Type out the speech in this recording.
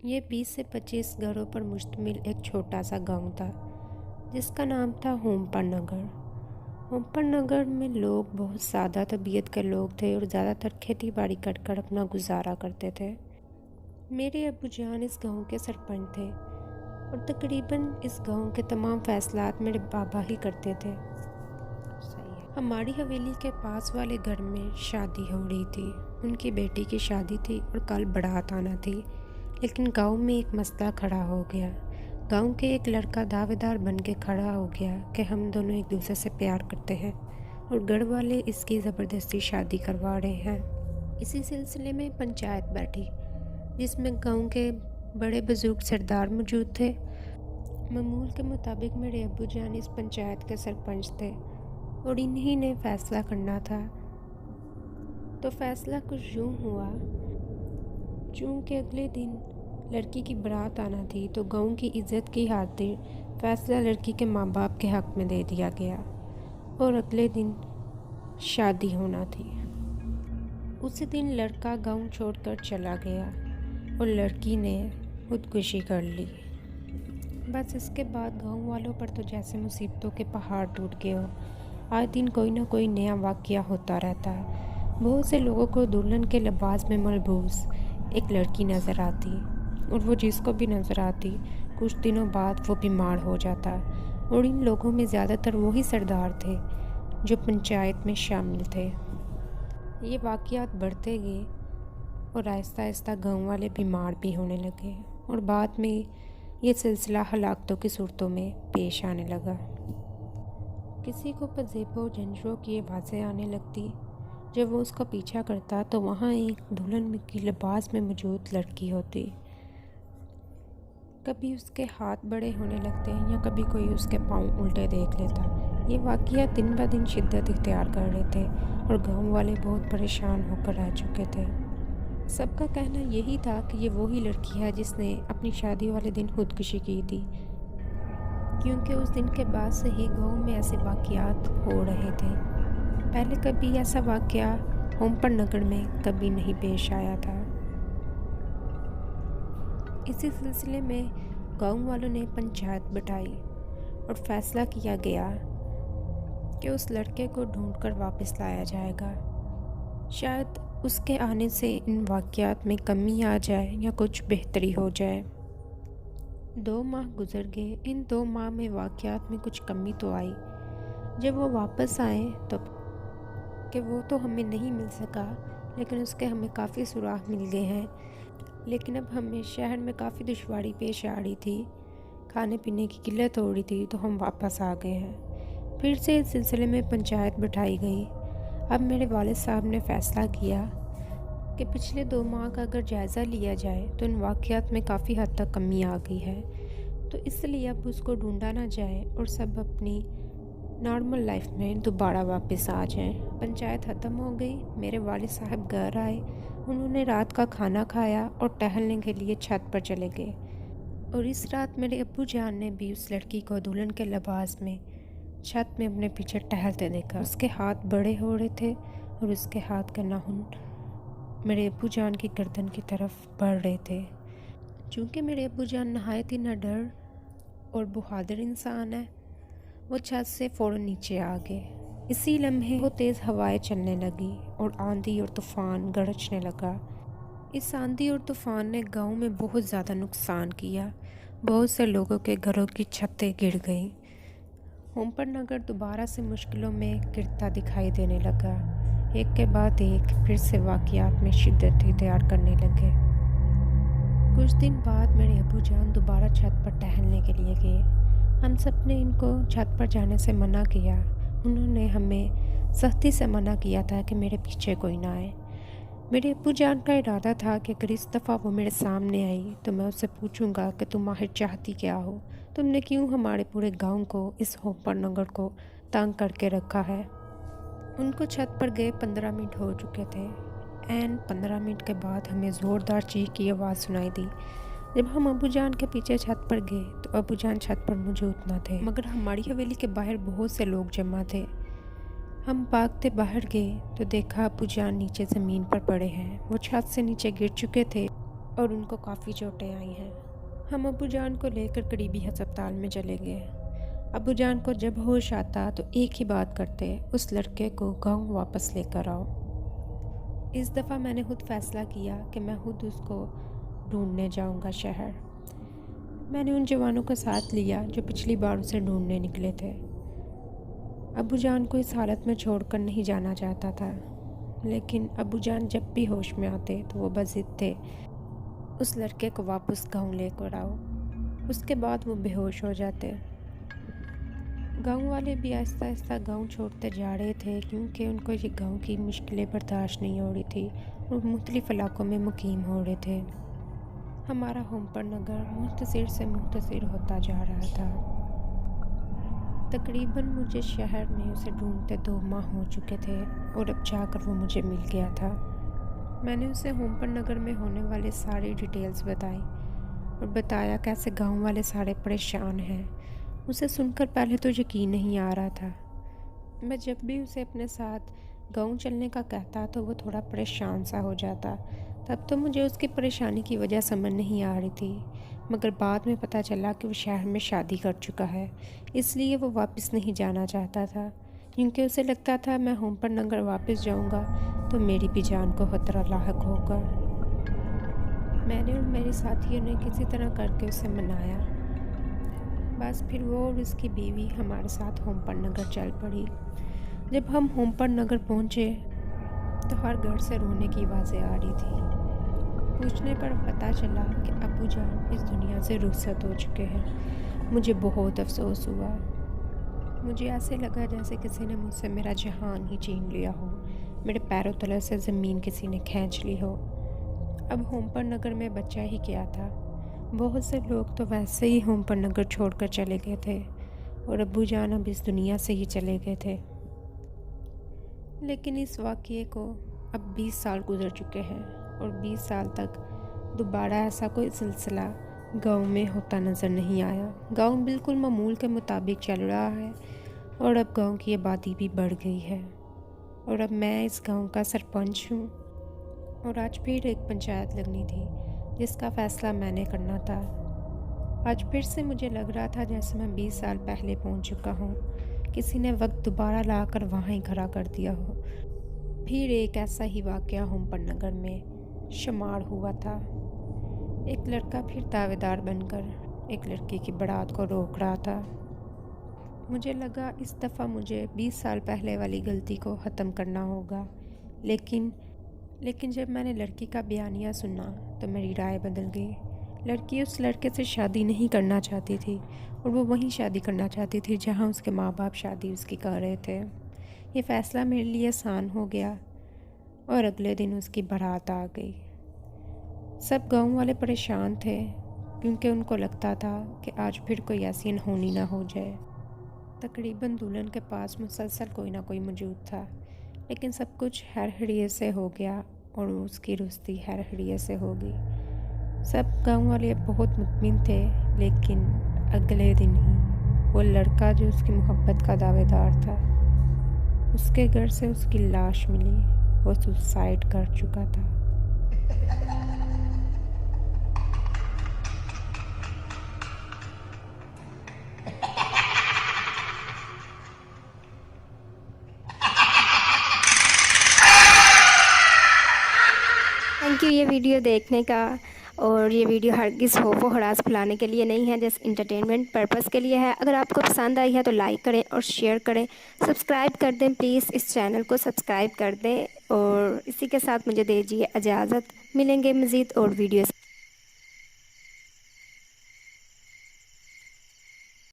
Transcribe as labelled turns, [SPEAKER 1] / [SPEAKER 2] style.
[SPEAKER 1] یہ 20 سے 25 گھروں پر مشتمل ایک چھوٹا سا گاؤں تھا جس کا نام تھا ہومپر نگر۔ ہومپر نگر میں لوگ بہت سادہ طبیعت کے لوگ تھے اور زیادہ تر کھیتی باڑی کر اپنا گزارا کرتے تھے۔ میرے ابو جان اس گاؤں کے سرپنچ تھے اور تقریباً اس گاؤں کے تمام فیصلات میرے بابا ہی کرتے تھے۔ ہماری حویلی کے پاس والے گھر میں شادی ہو رہی تھی، ان کی بیٹی کی شادی تھی اور کل بارات آنا تھی، لیکن گاؤں میں ایک مسئلہ کھڑا ہو گیا۔ گاؤں کے ایک لڑکا دعوے دار بن کے کھڑا ہو گیا کہ ہم دونوں ایک دوسرے سے پیار کرتے ہیں اور گھر والے اس کی زبردستی شادی کروا رہے ہیں۔ اسی سلسلے میں پنچایت بیٹھی جس میں گاؤں کے بڑے بزرگ سردار موجود تھے۔ معمول کے مطابق میرے ابو جان اس پنچایت کے سرپنچ تھے اور انہی نے فیصلہ کرنا تھا۔ تو فیصلہ کچھ یوں ہوا، چونکہ اگلے دن لڑکی کی بارات آنا تھی تو گاؤں کی عزت کی خاطر فیصلہ لڑکی کے ماں باپ کے حق میں دے دیا گیا اور اگلے دن شادی ہونا تھی۔ اسی دن لڑکا گاؤں چھوڑ کر چلا گیا اور لڑکی نے خودکشی کر لی۔ بس اس کے بعد گاؤں والوں پر تو جیسے مصیبتوں کے پہاڑ ٹوٹ گئے ہو۔ آئے دن کوئی نہ کوئی نیا واقعہ ہوتا رہتا ہے۔ بہت سے لوگوں کو دلہن کے لباس میں ملبوس ایک لڑکی نظر آتی اور وہ جس کو بھی نظر آتی کچھ دنوں بعد وہ بیمار ہو جاتا، اور ان لوگوں میں زیادہ تر وہی سردار تھے جو پنچایت میں شامل تھے۔ یہ واقعات بڑھتے گئے اور آہستہ آہستہ گاؤں والے بیمار بھی ہونے لگے اور بعد میں یہ سلسلہ ہلاکتوں کی صورتوں میں پیش آنے لگا۔ کسی کو پزیبوں جھنجھروں کی آوازیں آنے لگتی۔ جب وہ اس کا پیچھا کرتا تو وہاں ایک دلہن کی لباس میں موجود لڑکی ہوتی۔ کبھی اس کے ہاتھ بڑے ہونے لگتے یا کبھی کوئی اس کے پاؤں الٹے دیکھ لیتا۔ یہ واقعات دن بہ دن شدت اختیار کر رہے تھے اور گاؤں والے بہت پریشان ہو کر رہ چکے تھے۔ سب کا کہنا یہی تھا کہ یہ وہی لڑکی ہے جس نے اپنی شادی والے دن خودکشی کی تھی، کیونکہ اس دن کے بعد سے ہی گاؤں میں ایسے واقعات ہو رہے تھے۔ پہلے کبھی ایسا واقعہ ہومپر نگر میں کبھی نہیں پیش آیا تھا۔ اسی سلسلے میں گاؤں والوں نے پنچایت بٹھائی اور فیصلہ کیا گیا کہ اس لڑکے کو ڈھونڈ کر واپس لایا جائے گا۔ شاید اس کے آنے سے ان واقعات میں کمی آ جائے یا کچھ بہتری ہو جائے۔ 2 ماہ گزر گئے۔ ان 2 ماہ میں واقعات میں کچھ کمی تو آئی۔ جب وہ واپس آئے تو کہ وہ تو ہمیں نہیں مل سکا، لیکن اس کے ہمیں کافی سراغ مل گئے ہیں، لیکن اب ہمیں شہر میں کافی دشواری پیش آ رہی تھی، کھانے پینے کی قلت ہو رہی تھی، تو ہم واپس آ گئے ہیں۔ پھر سے اس سلسلے میں پنچایت بٹھائی گئی۔ اب میرے والد صاحب نے فیصلہ کیا کہ پچھلے 2 ماہ کا اگر جائزہ لیا جائے تو ان واقعات میں کافی حد تک کمی آ گئی ہے، تو اس لیے اب اس کو ڈھونڈا نہ جائے اور سب اپنی نارمل لائف میں دوبارہ واپس آ جائیں۔ پنچایت ختم ہو گئی۔ میرے والد صاحب گھر آئے، انہوں نے رات کا کھانا کھایا اور ٹہلنے کے لیے چھت پر چلے گئے، اور اس رات میرے ابو جان نے بھی اس لڑکی کو دلہن کے لباس میں چھت میں اپنے پیچھے ٹہلتے دیکھا۔ اس کے ہاتھ بڑے ہو رہے تھے اور اس کے ہاتھ کے ناخن میرے ابو جان کی گردن کی طرف بڑھ رہے تھے۔ چونکہ میرے ابو جان نہایت ہی نہ ڈر اور بہادر انسان ہے، وہ چھت سے فوراً نیچے آ گئے۔ اسی لمحے وہ تیز ہوائیں چلنے لگی اور آندھی اور طوفان گرجنے لگا۔ اس آندھی اور طوفان نے گاؤں میں بہت زیادہ نقصان کیا۔ بہت سے لوگوں کے گھروں کی چھتیں گر گئیں۔ ہومپر نگر دوبارہ سے مشکلوں میں گرتا دکھائی دینے لگا۔ ایک کے بعد ایک پھر سے واقعات میں شدت اختیار کرنے لگے۔ کچھ دن بعد میرے ابو جان دوبارہ چھت پر ٹہلنے کے لیے گئے۔ ہم سب نے ان کو چھت پر جانے سے منع کیا۔ انہوں نے ہمیں سختی سے منع کیا تھا کہ میرے پیچھے کوئی نہ آئے۔ میرے ابو جان کا ارادہ تھا کہ اگر اس دفعہ وہ میرے سامنے آئی تو میں اسے پوچھوں گا کہ تم آخر چاہتی کیا ہو؟ تم نے کیوں ہمارے پورے گاؤں کو، اس ہومپر نگر کو تنگ کر کے رکھا ہے؟ ان کو چھت پر گئے 15 منٹ ہو چکے تھے۔ عین 15 منٹ کے بعد ہمیں زوردار چیخ کی آواز سنائی دی۔ جب ہم ابو جان کے پیچھے چھت پر گئے تو ابو جان چھت پر موجود نہ تھے، مگر ہماری حویلی کے باہر بہت سے لوگ جمع تھے۔ ہم بھاگتے باہر گئے تو دیکھا ابو جان نیچے زمین پر پڑے ہیں۔ وہ چھت سے نیچے گر چکے تھے اور ان کو کافی چوٹیں آئی ہیں۔ ہم ابو جان کو لے کر قریبی ہسپتال میں چلے گئے۔ ابو جان کو جب ہوش آتا تو ایک ہی بات کرتے، اس لڑکے کو گاؤں واپس لے کر آؤ۔ اس دفعہ میں نے خود فیصلہ کیا کہ میں خود اس کو ڈھونڈنے جاؤں گا شہر۔ میں نے ان جوانوں کو ساتھ لیا جو پچھلی بار اسے ڈھونڈنے نکلے تھے۔ ابو جان کو اس حالت میں چھوڑ کر نہیں جانا چاہتا تھا، لیکن ابو جان جب بھی ہوش میں آتے تو وہ بضد تھے، اس لڑکے کو واپس گاؤں لے کر آؤ۔ اس کے بعد وہ بے ہوش ہو جاتے۔ گاؤں والے بھی آہستہ آہستہ گاؤں چھوڑتے جا رہے تھے، کیونکہ ان کو یہ گاؤں کی مشکلیں برداشت نہیں ہو رہی تھی اور مختلف علاقوں میں مقیم ہو رہے تھے۔ ہمارا ہومپر نگر مختصر سے مختصر ہوتا جا رہا تھا۔ تقریباً مجھے شہر میں اسے ڈھونڈتے 2 ماہ ہو چکے تھے اور اب جا کر وہ مجھے مل گیا تھا۔ میں نے اسے ہومپر نگر میں ہونے والے ساری ڈیٹیلز بتائی اور بتایا کیسے گاؤں والے سارے پریشان ہیں۔ اسے سن کر پہلے تو یقین نہیں آ رہا تھا۔ میں جب بھی اسے اپنے ساتھ گاؤں چلنے کا کہتا تو وہ تھوڑا پریشان سا ہو جاتا۔ تب تو مجھے اس کی پریشانی کی وجہ سمجھ نہیں آ رہی تھی، مگر بعد میں پتہ چلا کہ وہ شہر میں شادی کر چکا ہے، اس لیے وہ واپس نہیں جانا چاہتا تھا، کیونکہ اسے لگتا تھا میں ہومپر نگر واپس جاؤں گا تو میری بھی جان کو خطرہ لاحق ہوگا۔ میں نے اور میرے ساتھیوں نے کسی طرح کر کے اسے منایا۔ بس پھر وہ اور اس کی بیوی ہمارے ساتھ ہومپر نگر چل پڑی۔ جب ہم ہومپر نگر پہنچے تو ہر گھر سے رونے کی آوازیں آ رہی تھی۔ پوچھنے پر پتہ چلا کہ ابو جان اس دنیا سے رخصت ہو چکے ہیں۔ مجھے بہت افسوس ہوا۔ مجھے ایسے لگا جیسے کسی نے مجھ سے میرا جہان ہی چھین لیا ہو، میرے پیروں تلے سے زمین کسی نے کھینچ لی ہو۔ اب ہومپر نگر میں بچہ ہی کیا تھا، بہت سے لوگ تو ویسے ہی ہومپر نگر چھوڑ کر چلے گئے تھے اور ابو جان اب اس دنیا سے ہی چلے گئے تھے۔ لیکن اس واقعے کو اب 20 سال گزر چکے ہیں اور 20 سال تک دوبارہ ایسا کوئی سلسلہ گاؤں میں ہوتا نظر نہیں آیا۔ گاؤں بالکل معمول کے مطابق چل رہا ہے اور اب گاؤں کی آبادی بھی بڑھ گئی ہے اور اب میں اس گاؤں کا سرپنچ ہوں اور آج پھر ایک پنچایت لگنی تھی جس کا فیصلہ میں نے کرنا تھا۔ آج پھر سے مجھے لگ رہا تھا جیسے میں 20 سال پہلے پہنچ چکا ہوں، کسی نے وقت دوبارہ لا کر وہاں ہی کھڑا کر دیا ہو۔ پھر ایک ایسا ہی واقعہ ہومپر نگر میں شمار ہوا تھا۔ ایک لڑکا پھر دعوے دار بن کر ایک لڑکی کی بارات کو روک رہا تھا۔ مجھے لگا اس دفعہ مجھے 20 سال پہلے والی غلطی کو ختم کرنا ہوگا، لیکن جب میں نے لڑکی کا بیانیہ سنا تو میری رائے بدل گئی۔ لڑکی اس لڑکے سے شادی نہیں کرنا چاہتی تھی اور وہ وہیں شادی کرنا چاہتی تھی جہاں اس کے ماں باپ شادی اس کی کر رہے تھے۔ یہ فیصلہ میرے لیے آسان ہو گیا اور اگلے دن اس کی بارات آ گئی۔ سب گاؤں والے پریشان تھے کیونکہ ان کو لگتا تھا کہ آج پھر کوئی ایسی انہونی نہ ہو جائے۔ تقریباً دلہن کے پاس مسلسل کوئی نہ کوئی موجود تھا، لیکن سب کچھ خیر خیریت سے ہو گیا اور اس کی رخصتی خیر خیریت سے ہوگی۔ سب گاؤں والے بہت مطمئن تھے، لیکن اگلے دن ہی وہ لڑکا جو اس کی محبت کا دعوے دار تھا، اس کے گھر سے اس کی لاش ملی۔ وہ سوسائڈ کر چکا تھا۔
[SPEAKER 2] تھینک یو یہ ویڈیو دیکھنے کا، اور یہ ویڈیو ہرگز خوف و ہراس پھیلانے کے لیے نہیں ہے، جس انٹرٹینمنٹ پرپس کے لیے ہے۔ اگر آپ کو پسند آئی ہے تو لائک کریں اور شیئر کریں، سبسکرائب کر دیں، پلیز اس چینل کو سبسکرائب کر دیں، اور اسی کے ساتھ مجھے دیجیے اجازت۔ ملیں گے مزید اور ویڈیوز